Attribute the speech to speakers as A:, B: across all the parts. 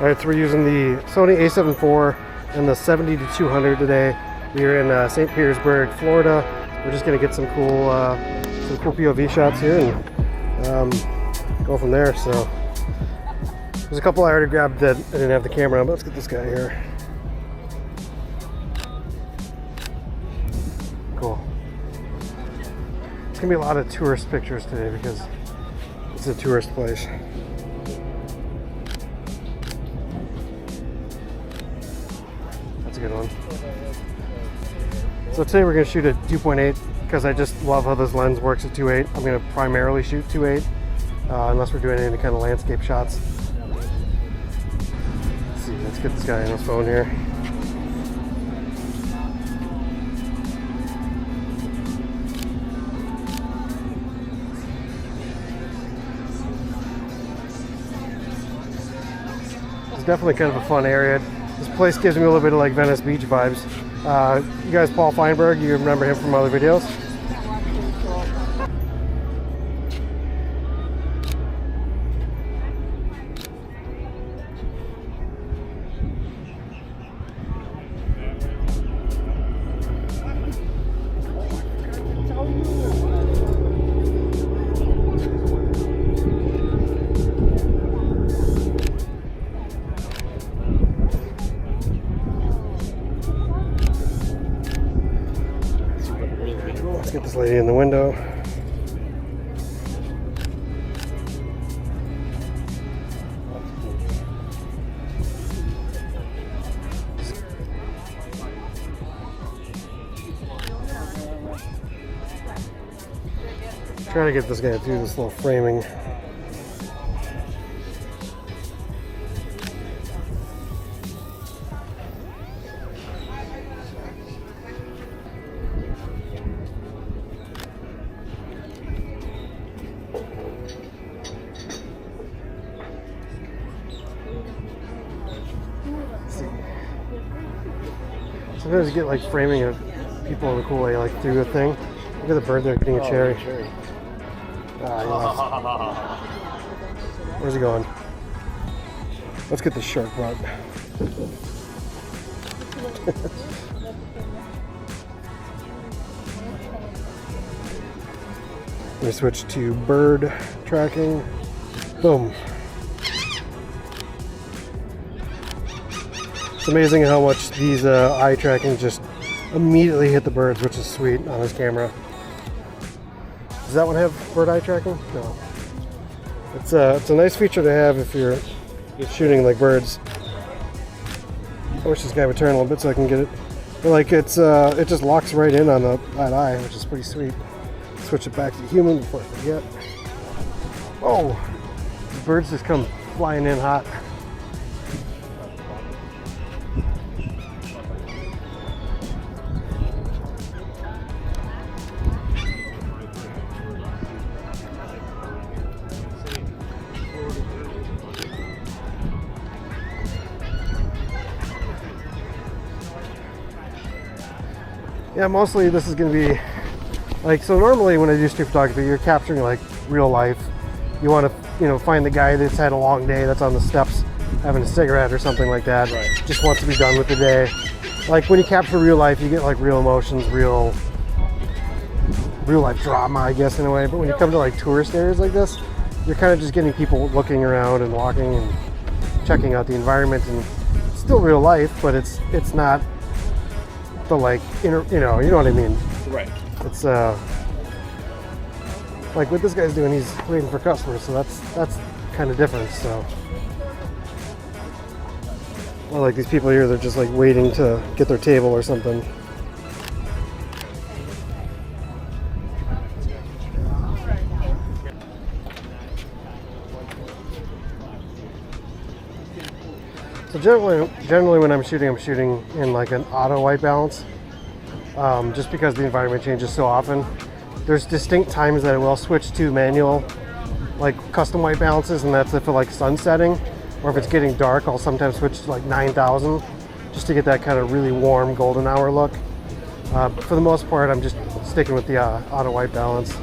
A: Alright, so we're using the Sony A7IV and the 70-200 today. We are in St. Petersburg, Florida. We're just going to get some cool POV shots here and go from there. So there's a couple I already grabbed that I didn't have the camera on, but let's get this guy here. Cool. It's going to be a lot of tourist pictures today because it's a tourist place. That's a good one. So today we're going to shoot at 2.8 because I just love how this lens works at 2.8. I'm going to primarily shoot 2.8 unless we're doing any kind of landscape shots. Let's see, let's get this guy on his phone here. It's definitely kind of a fun area. This place gives me a little bit of like Venice Beach vibes. You guys, Paul Feinberg, you remember him from other videos? Let's get this lady in the window. Try to get this guy through this little framing. Sometimes you get like framing of people in a cool way, like through a thing. Look at the bird there getting a cherry. Ah, he lost. Where's he going? Let's get the shark brought. Let me switch to bird tracking. Boom. It's amazing how much these eye tracking just immediately hit the birds, which is sweet on this camera. Does that one have bird eye tracking? No. It's a nice feature to have if you're shooting like birds. I wish this guy would turn a little bit so I can get it. But like it just locks right in on that eye, which is pretty sweet. Switch it back to human before I forget. Oh, the birds just come flying in hot. Yeah, mostly this is going to be like, so normally when I do street photography, you're capturing like real life. You want to, find the guy that's had a long day, that's on the steps having a cigarette or something like that. Right. Just wants to be done with the day. Like when you capture real life, you get like real emotions, real life drama, I guess, in a way. But when you come to like tourist areas like this, you're kind of just getting people looking around and walking and checking out the environment, and it's still real life, but it's not the like you know what I mean.
B: Right.
A: It's like what this guy's doing, he's waiting for customers, so that's kind of different. So well, like these people here, they're just like waiting to get their table or something. So generally when I'm shooting in like an auto white balance, just because the environment changes so often. There's distinct times that I will switch to manual, like custom white balances, and that's if it's like sun setting, or if it's getting dark, I'll sometimes switch to like 9,000, just to get that kind of really warm golden hour look. For the most part, I'm just sticking with the auto white balance.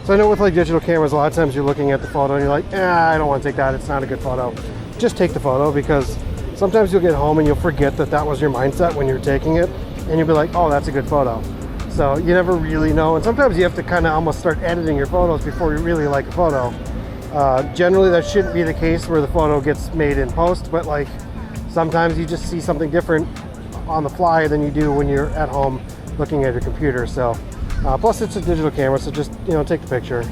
A: So I know with like digital cameras, a lot of times you're looking at the photo and you're like, I don't want to take that, it's not a good photo. just take the photo, because sometimes you'll get home and you'll forget that that was your mindset when you're taking it, and you'll be like, oh, that's a good photo. So you never really know, and sometimes you have to kind of almost start editing your photos before you really like a photo. Generally that shouldn't be the case where the photo gets made in post, but like sometimes you just see something different on the fly than you do when you're at home looking at your computer. So plus it's a digital camera, so just, you know, take the picture.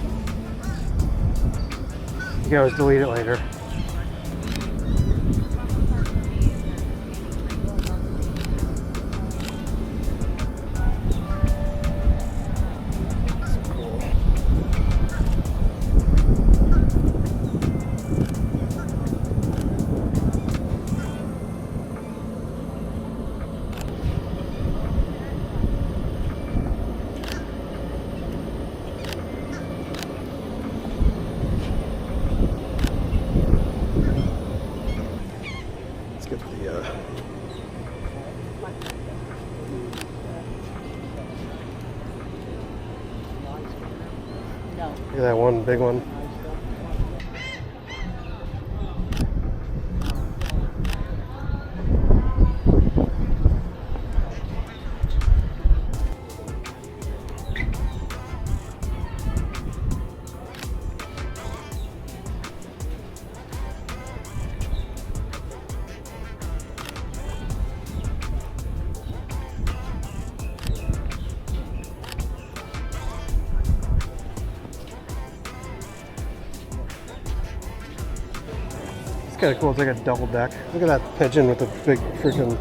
A: You can always delete it later. Get the look at that one big one. It's kind of cool. It's like a double deck. Look at that pigeon with the big freaking.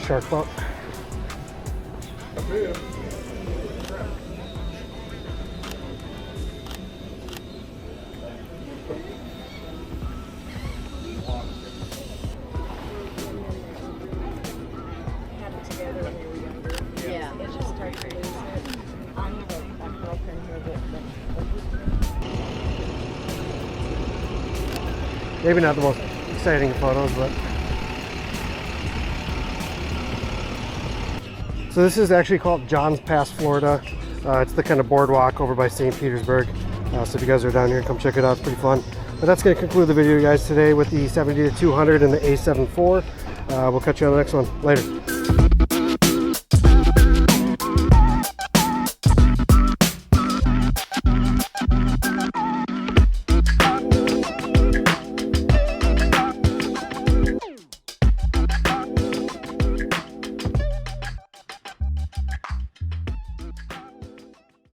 A: Shark boat. Maybe not the most exciting photos, but. So this is actually called John's Pass, Florida. It's the kind of boardwalk over by St. Petersburg. So if you guys are down here, come check it out. It's pretty fun. But that's going to conclude the video, guys, today with the 70-200 and the A7IV. We'll catch you on the next one. Later.